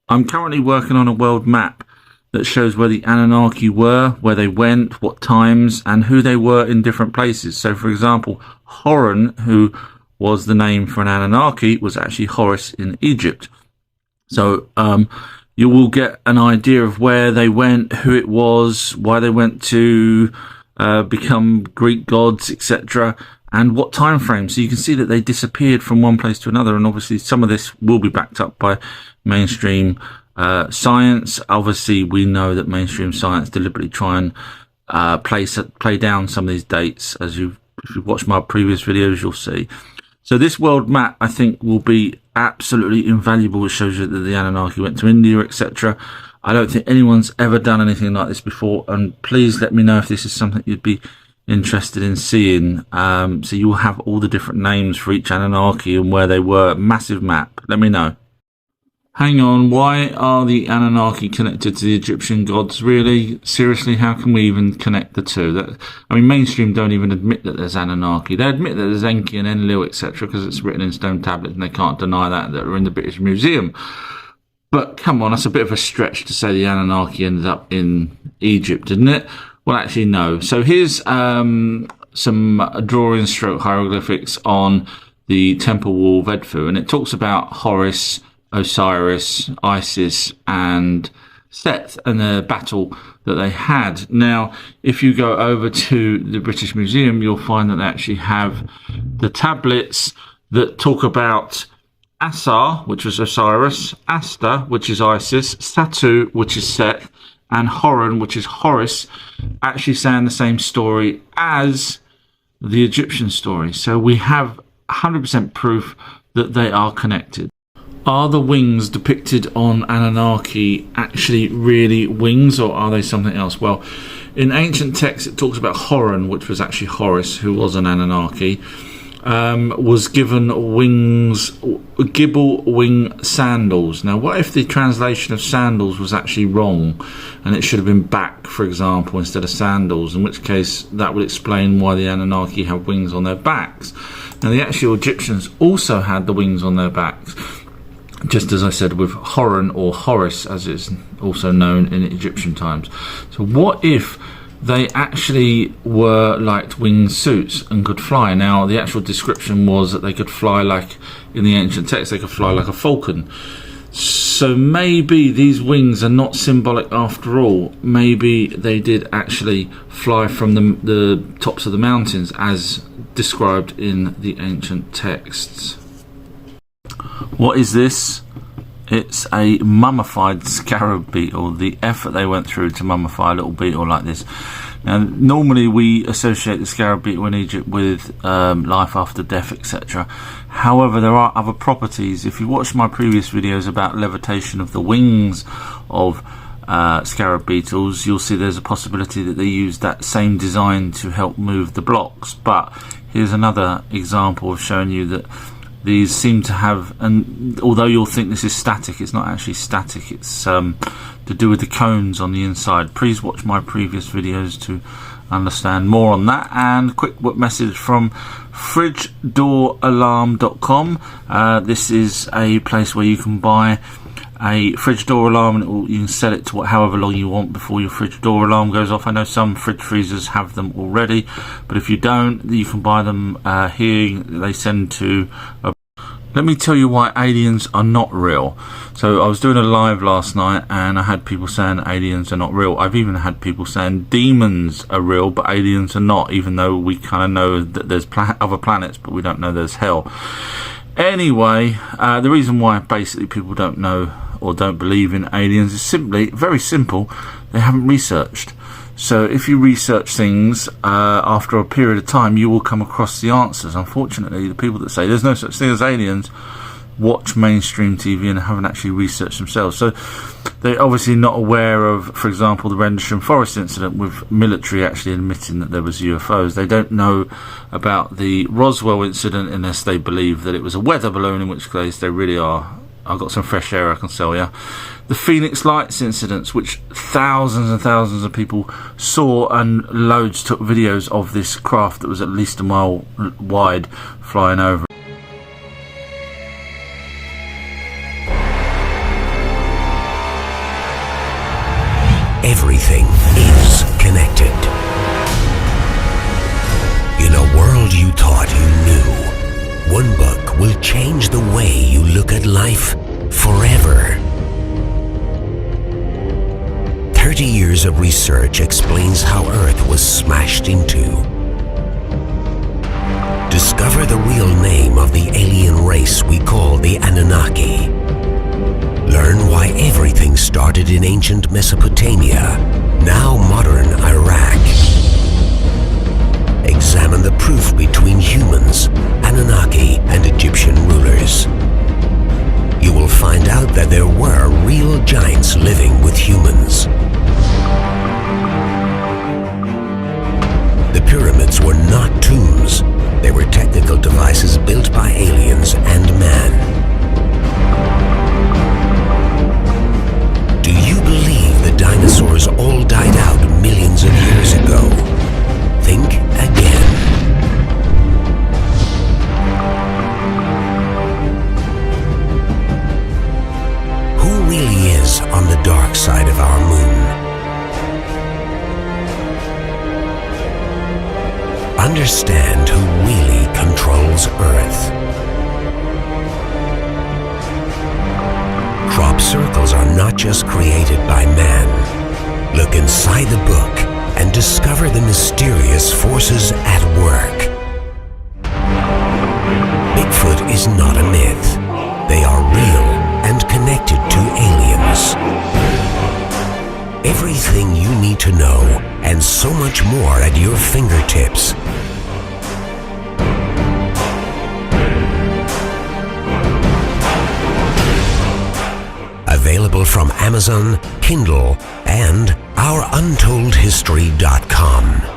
I'm currently working on a world map that shows where the Anunnaki were, where they went, what times, and who they were in different places. So, for example, Horan, who was the name for an Anunnaki, was actually Horus in Egypt. So you will get an idea of where they went, who it was, why they went to become Greek gods, etc., and what time frame. So you can see that they disappeared from one place to another, and obviously some of this will be backed up by mainstream science. Obviously, we know that mainstream science deliberately try and play down some of these dates. As if you've watched my previous videos, you'll see. So this world map, I think, will be absolutely invaluable. It shows you that the Anunnaki went to India, etc. I don't think anyone's ever done anything like this before, and please let me know if this is something you'd be interested in seeing. So you will have all the different names for each Anunnaki and where they were. Massive map. Let me know. Hang on, why are the Anunnaki connected to the Egyptian gods? Really? Seriously, how can we even connect the two? I mean, mainstream don't even admit that there's Anunnaki. They admit that there's Enki and Enlil, etc., because it's written in stone tablets, and they can't deny that are in the British Museum. But come on, that's a bit of a stretch to say the Anunnaki ended up in Egypt, isn't it? Well, actually, no. So here's some drawing stroke hieroglyphics on the temple wall of Edfu, and it talks about Horus, Osiris, Isis, and Seth, and the battle that they had. Now, if you go over to the British Museum, you'll find that they actually have the tablets that talk about Asar, which was Osiris, Asta, which is Isis, Satu, which is Seth, and Horan, which is Horus, actually saying the same story as the Egyptian story. So we have 100% proof that they are connected. Are the wings depicted on Anunnaki actually really wings, or are they something else? Well, in ancient texts it talks about Horan, which was actually Horus, who was an Anunnaki, was given wings, gibble wing sandals. Now, what if the translation of sandals was actually wrong, and it should have been back, for example, instead of sandals, in which case that would explain why the Anunnaki have wings on their backs. Now, the actual Egyptians also had the wings on their backs, just as I said with Horan, or Horus as it's also known in Egyptian times. So what if they actually were like winged suits and could fly? Now, the actual description was that they could fly like, in the ancient text, they could fly like a falcon. So maybe these wings are not symbolic after all. Maybe they did actually fly from the tops of the mountains as described in the ancient texts. What is this? It's a mummified scarab beetle. The effort they went through to mummify a little beetle like this. Now, normally we associate the scarab beetle in Egypt with life after death, etc. However, there are other properties. If you watch my previous videos about levitation of the wings of scarab beetles, you'll see there's a possibility that they use that same design to help move the blocks. But here's another example of showing you that these seem to have, and although you'll think this is static, it's not actually static. It's to do with the cones on the inside. Please watch my previous videos to understand more on that. And quick message from fridgedoораlarm.com. This is a place where you can buy a fridge door alarm, and you can set it to however long you want before your fridge door alarm goes off. I know some fridge freezers have them already, but if you don't, you can buy them here. They send to let me tell you why aliens are not real. So I was doing a live last night, and I had people saying aliens are not real. I've even had people saying demons are real but aliens are not, even though we kind of know that there's other planets, but we don't know there's hell. Anyway, the reason why basically people don't know or don't believe in aliens is simply, very simple, they haven't researched. So if you research things, after a period of time, you will come across the answers. Unfortunately, the people that say there's no such thing as aliens watch mainstream TV and haven't actually researched themselves. So they're obviously not aware of, for example, the Rendlesham Forest incident with military actually admitting that there was UFOs. They don't know about the Roswell incident unless they believe that it was a weather balloon, in which case they really are. I've got some fresh air I can sell you. The Phoenix Lights incidents, which thousands and thousands of people saw, and loads took videos of this craft that was at least a mile wide flying over. everything is connected. In a world you thought you knew, one book will change the way you look at life forever. 30 years of research explains how Earth was smashed into. Discover the real name of the alien race we call the Anunnaki. Learn why everything started in ancient Mesopotamia, now modern Iraq. Examine the proof between humans, Anunnaki, and Egyptian rulers. You will find out that there were real giants living with humans. The pyramids were not tombs. They were technical devices built by aliens and man. Do you believe the dinosaurs all died out millions of years ago? Think again. Who really is on the dark side of our moon? Understand who really controls Earth. Crop circles are not just created by man. Look inside the book and discover the mysterious forces at work. Bigfoot is not a myth. They are real and connected to aliens. Everything you need to know and so much more at your fingertips. Available from Amazon, Kindle, and OurUntoldHistory.com.